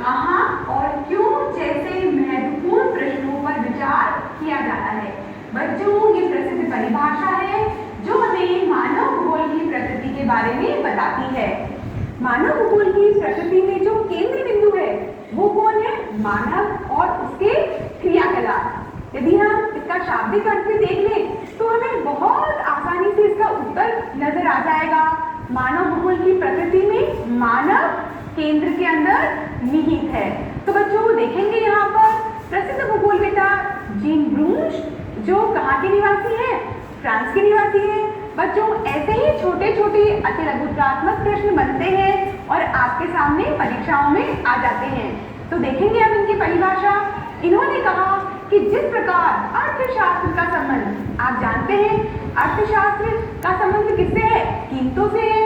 कहाँ और क्यों जैसे महत्वपूर्ण प्रश्नों पर विचार किया जाता है। बच्चों, ये प्रसिद्ध परिभाषा है जो हमें मानव भूगोल की प्रकृति के बारे में बताती है। मानव भूगोल की प्रकृति में जो केंद्र बिंदु है वो कौन है? मानव और उसके क्रियाकलाप। यदि हम इसका शाब्दिक अर्थ भी देख लें तो हमें बहुत आसानी से इसका उत्तर नजर आ जाएगा। मानव भूगोल की प्रकृति में मानव केंद्र के अंदर निहित है। तो बच्चों देखेंगे यहाँ पर प्रसिद्ध भूगोलवेत्ता जीन ब्रूनश जो कहाँ के निवासी हैं? फ्रांस के निवासी हैं। बच्चों ऐसे ही छोटे छोटे अति लघुत्रात्मक प्रश्न बनते हैं और आपके सामने परीक्षाओं में आ जाते हैं। तो देखेंगे अब इनकी परिभाषा। इन्होंने कहा कि जिस प्रकार अर्थशास्त्र का संबंध, आप जानते हैं अर्थशास्त्र का संबंध किससे है? कीमतों से है।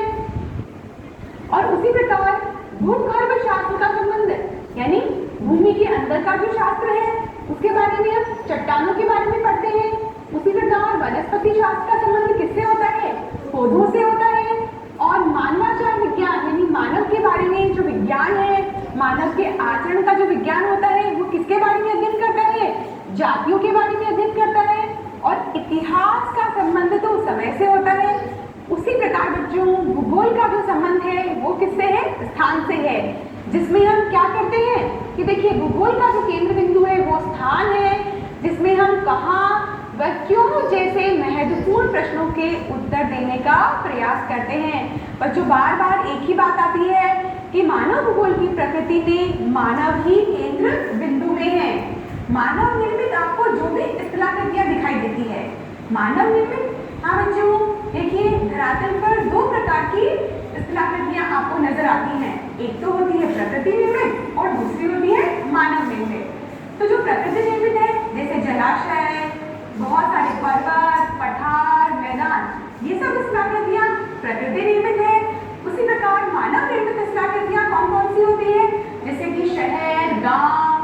और उसी प्रकार भूगर्भ शास्त्र का संबंध यानी भूमि के अंदर का जो शास्त्र है उसके बारे में हम चट्टानों के बारे में पढ़ते हैं। उसी प्रकार वनस्पति शास्त्र का संबंध किससे होता है? पौधों से होता है। और मानवाचार विज्ञान यानी मानव के बारे में जो विज्ञान है, मानव के आचरण का जो विज्ञान होता है वो किसके बारे में अध्ययन करता है? जातियों के बारे में अध्ययन करता है। और इतिहास का संबंध तो समय से होता है। उसी प्रकार बच्चों भूगोल का जो संबंध है वो किससे है? स्थान से है, जिसमें हम क्या करते हैं कि देखिए भूगोल का जो केंद्र बिंदु है वो स्थान है जिसमें हम कहाँ व क्यों जैसे महत्वपूर्ण प्रश्नों के उत्तर देने का प्रयास करते हैं। बच्चों बार बार एक ही बात आती है कि मानव भूगोल की प्रकृति में मानव ही केंद्र बिंदु में है। मानव निर्मित आपको जो भी स्थलाकृतियां दिखाई देती है, मानव निर्मित, हाँ बच्चों देखिए धरातल पर दो प्रकार की स्थलाकृतियां आपको नजर आती हैं। एक तो होती है प्रकृति निर्मित और दूसरी होती है मानव निर्मित। तो जो प्रकृति निर्मित है जैसे जलाशय, बहुत सारे पर्वत, पठार, मैदान, ये सब स्थलाकृतियां प्रकृति निर्मित है। उसी प्रकार मानव निर्मित स्थलाकृतियां कौन कौन सी होती है? जैसे कि शहर, गांव,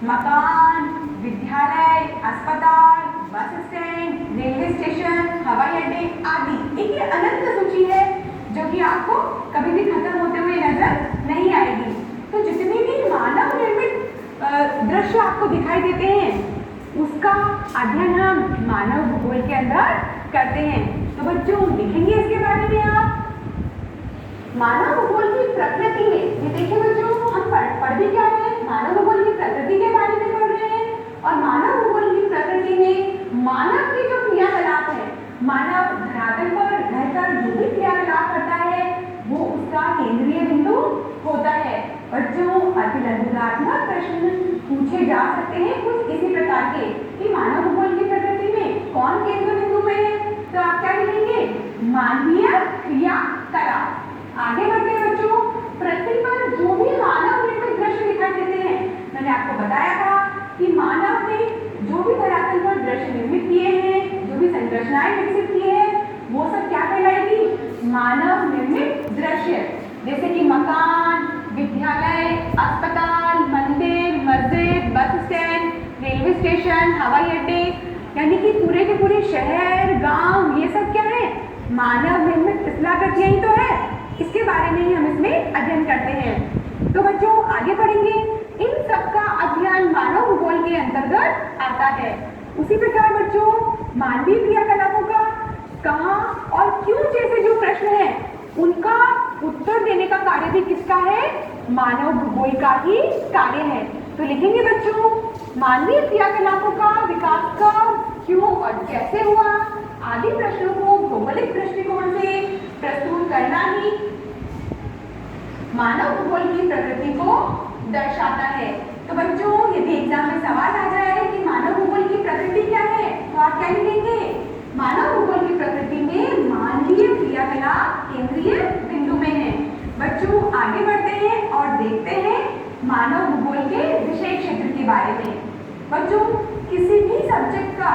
मकान, विद्यालय, अस्पताल, बस स्टैंड, रेलवे स्टेशन, हवाई अड्डे आदि। एक ये अनंत सूची है जो कि आपको कभी भी खत्म होते हुए नजर नहीं आएगी। तो जितनी भी मानव निर्मित दृश्य आपको दिखाई देते हैं उसका अध्ययन हम मानव भूगोल के अंदर करते हैं। तो बच्चों देखेंगे इसके बारे में आप मानव भूगोल की प्रकृति में। ये देखिए बच्चों हम पढ़ भी क्या रहे हैं? मानव भूगोल की प्रकृति के बारे में पढ़ रहे हैं। और मानव भूगोल की प्रकृति में मानव की जो क्रियाकलाप है, मानव धरातल पर रहकर जो भी क्रियाकलाप करता है वो उसका केंद्रीय बिंदु होता है। बच्चों अति लघुत्रात्मक प्रश्न पूछे जा सकते हैं कुछ इसी प्रकार के कि मानव भूगोल की प्रकृति में कौन केंद्र बिंदु में है? तो आप क्या लिखेंगे? मानवीय क्रियाकलाप। आगे बढ़ते हैं बच्चों, पृथ्वी पर जो भी मानव निर्मित दृश्य दिखाई देते हैं, मैंने आपको बताया था कि मानव ने जो भी धरातल पर दृश्य निर्मित किए हैं, जो भी संरचनाएं विकसित की है वो सब क्या कहलाएगी? मानव निर्मित दृश्य। जैसे कि मकान, विद्यालय, अस्पताल, मंदिर, मस्जिद, बस स्टैंड, रेलवे स्टेशन, हवाई अड्डे, यानी कि पूरे के पूरे शहर, गांव, ये सब क्या है? मानव निर्मित स्थलाकृतियां ही तो है। इसके बारे में ही हम इसमें अध्ययन करते हैं। तो बच्चों आगे पढ़ेंगे, इन सब का अध्ययन मानव भूगोल के अंतर्गत आता है। उसी प्रकार बच्चों मानवीय क्रियाकलापों का कहाँ और क्यों जैसे जो प्रश्न है उनका उत्तर देने का कार्य भी किसका है? मानव भूगोल का ही कार्य है। तो लिखेंगे बच्चों मानवीय क्रियाकलापों का विकास कब, क्यों और कैसे हुआ आदि प्रश्नों को भौगोलिक दृष्टिकोण से प्रस्तुत करना ही मानव भूगोल की प्रकृति को दर्शाता है। तो बच्चों यदि एग्जाम में सवाल आ जाए कि मानव भूगोल की प्रकृति क्या है तो आप क्या लिखेंगे? मानव भूगोल की प्रकृति में मानवीय क्रियाकलाप केंद्रीय बिंदु में है। बच्चों आगे बढ़ते हैं और देखते हैं मानव भूगोल के विषय क्षेत्र के बारे में। बच्चों किसी भी सब्जेक्ट का